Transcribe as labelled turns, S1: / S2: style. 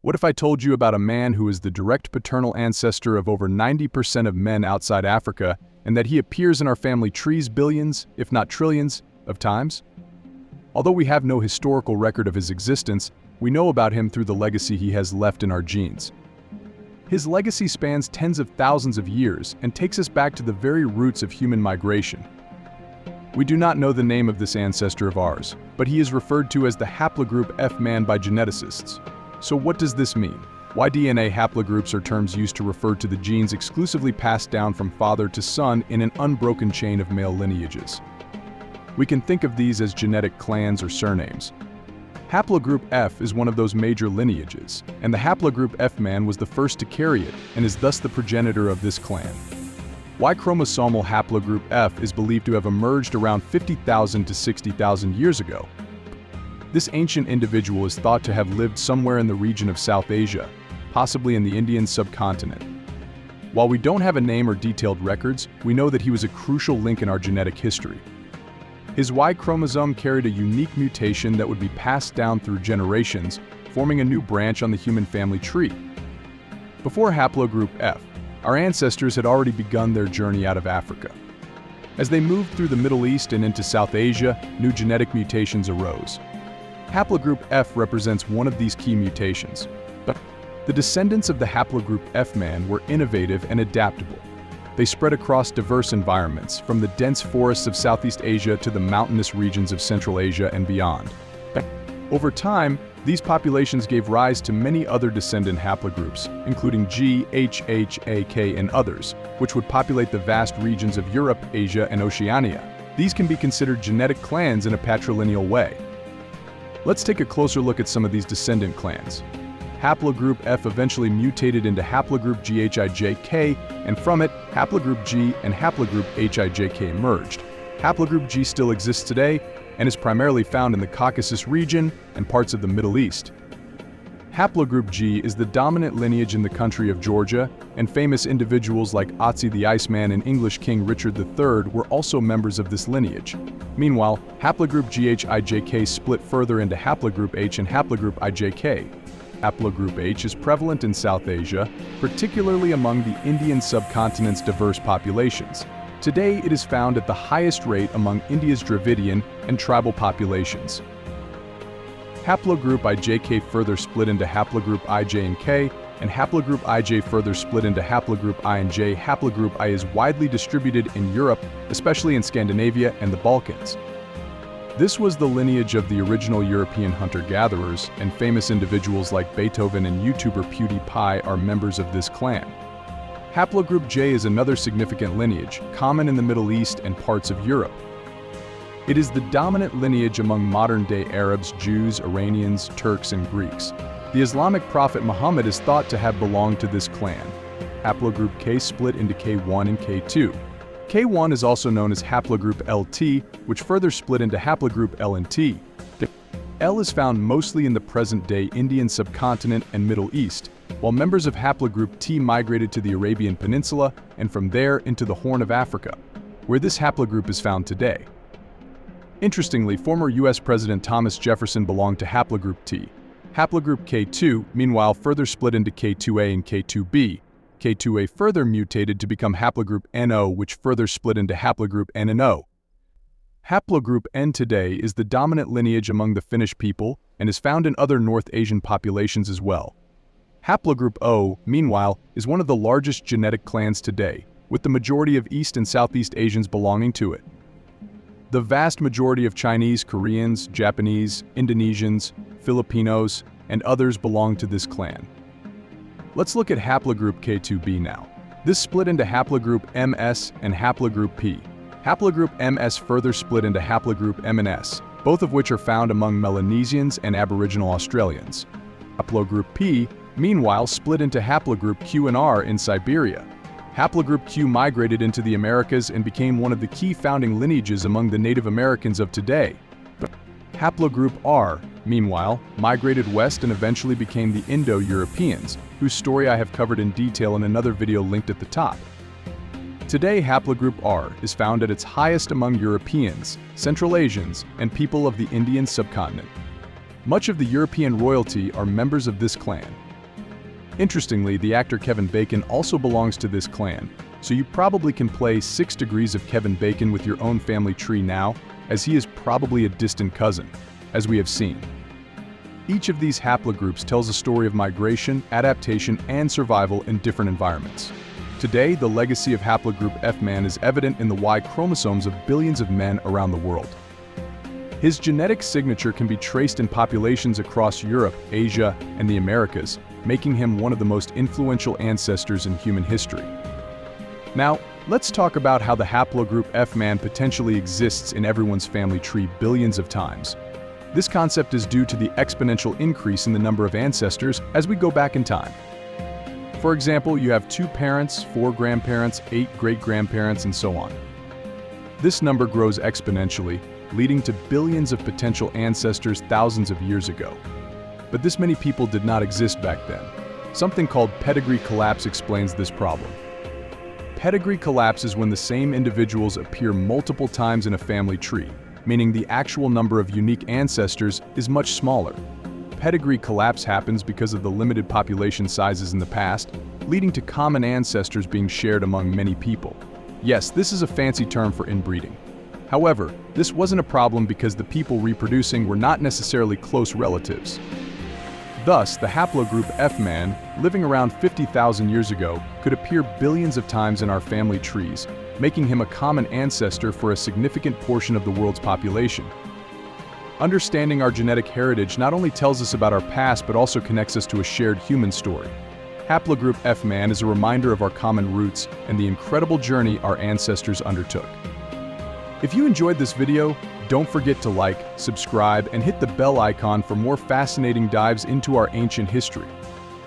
S1: What if I told you about a man who is the direct paternal ancestor of over 90% of men outside Africa, and that he appears in our family trees billions, if not trillions, of times? Although we have no historical record of his existence, we know about him through the legacy he has left in our genes. His legacy spans tens of thousands of years and takes us back to the very roots of human migration. We do not know the name of this ancestor of ours, but he is referred to as the haplogroup F man by geneticists. So what does this mean? Why DNA haplogroups are terms used to refer to the genes exclusively passed down from father to son in an unbroken chain of male lineages? We can think of these as genetic clans or surnames. Haplogroup F is one of those major lineages, and the haplogroup F man was the first to carry it and is thus the progenitor of this clan. Y chromosomal haplogroup F is believed to have emerged around 50,000 to 60,000 years ago. This ancient individual is thought to have lived somewhere in the region of South Asia, possibly in the Indian subcontinent. While we don't have a name or detailed records, we know that he was a crucial link in our genetic history. His Y chromosome carried a unique mutation that would be passed down through generations, forming a new branch on the human family tree. Before haplogroup F, our ancestors had already begun their journey out of Africa. As they moved through the Middle East and into South Asia, new genetic mutations arose. Haplogroup F represents one of these key mutations. But the descendants of the haplogroup F man were innovative and adaptable. They spread across diverse environments, from the dense forests of Southeast Asia to the mountainous regions of Central Asia and beyond. Over time, these populations gave rise to many other descendant haplogroups, including G, H, A, K, and others, which would populate the vast regions of Europe, Asia, and Oceania. These can be considered genetic clans in a patrilineal way. Let's take a closer look at some of these descendant clans. Haplogroup F eventually mutated into haplogroup GHIJK, and from it, haplogroup G and haplogroup HIJK emerged. Haplogroup G still exists today and is primarily found in the Caucasus region and parts of the Middle East. Haplogroup G is the dominant lineage in the country of Georgia, and famous individuals like Otzi the Iceman and English King Richard III were also members of this lineage. Meanwhile, haplogroup GHIJK split further into haplogroup H and haplogroup IJK. Haplogroup H is prevalent in South Asia, particularly among the Indian subcontinent's diverse populations. Today, it is found at the highest rate among India's Dravidian and tribal populations. Haplogroup IJK further split into haplogroup IJ and K, and haplogroup IJ further split into haplogroup I and J. Haplogroup I is widely distributed in Europe, especially in Scandinavia and the Balkans. This was the lineage of the original European hunter-gatherers, and famous individuals like Beethoven and YouTuber PewDiePie are members of this clan. Haplogroup J is another significant lineage, common in the Middle East and parts of Europe. It is the dominant lineage among modern-day Arabs, Jews, Iranians, Turks, and Greeks. The Islamic prophet Muhammad is thought to have belonged to this clan. Haplogroup K split into K1 and K2. K1 is also known as haplogroup LT, which further split into haplogroup L and T. The L is found mostly in the present-day Indian subcontinent and Middle East, while members of haplogroup T migrated to the Arabian Peninsula and from there into the Horn of Africa, where this haplogroup is found today. Interestingly, former U.S. President Thomas Jefferson belonged to haplogroup T. Haplogroup K2, meanwhile, further split into K2A and K2B. K2A further mutated to become haplogroup NO, which further split into haplogroup N and O. Haplogroup N today is the dominant lineage among the Finnish people and is found in other North Asian populations as well. Haplogroup O, meanwhile, is one of the largest genetic clans today, with the majority of East and Southeast Asians belonging to it. The vast majority of Chinese, Koreans, Japanese, Indonesians, Filipinos, and others belong to this clan. Let's look at haplogroup K2b now. This split into haplogroup MS and haplogroup P. Haplogroup MS further split into haplogroup M and S, both of which are found among Melanesians and Aboriginal Australians. Haplogroup P, meanwhile, split into haplogroup Q and R in Siberia. Haplogroup Q migrated into the Americas and became one of the key founding lineages among the Native Americans of today. Haplogroup R, meanwhile, migrated west and eventually became the Indo-Europeans, whose story I have covered in detail in another video linked at the top. Today, haplogroup R is found at its highest among Europeans, Central Asians, and people of the Indian subcontinent. Much of the European royalty are members of this clan, Interestingly, the actor Kevin Bacon also belongs to this clan, so you probably can play 6 degrees of Kevin Bacon with your own family tree now, as he is probably a distant cousin, as we have seen. Each of these haplogroups tells a story of migration, adaptation, and survival in different environments. Today, the legacy of haplogroup F-man is evident in the Y chromosomes of billions of men around the world. His genetic signature can be traced in populations across Europe, Asia, and the Americas, making him one of the most influential ancestors in human history. Now, let's talk about how the haplogroup F-man potentially exists in everyone's family tree billions of times. This concept is due to the exponential increase in the number of ancestors as we go back in time. For example, you have 2 parents, 4 grandparents, 8 great-grandparents, and so on. This number grows exponentially, leading to billions of potential ancestors thousands of years ago. But this many people did not exist back then. Something called pedigree collapse explains this problem. Pedigree collapse is when the same individuals appear multiple times in a family tree, meaning the actual number of unique ancestors is much smaller. Pedigree collapse happens because of the limited population sizes in the past, leading to common ancestors being shared among many people. Yes, this is a fancy term for inbreeding. However, this wasn't a problem because the people reproducing were not necessarily close relatives. Thus, the haplogroup F-man, living around 50,000 years ago, could appear billions of times in our family trees, making him a common ancestor for a significant portion of the world's population. Understanding our genetic heritage not only tells us about our past but also connects us to a shared human story. Haplogroup F-man is a reminder of our common roots and the incredible journey our ancestors undertook. If you enjoyed this video, don't forget to like, subscribe, and hit the bell icon for more fascinating dives into our ancient history.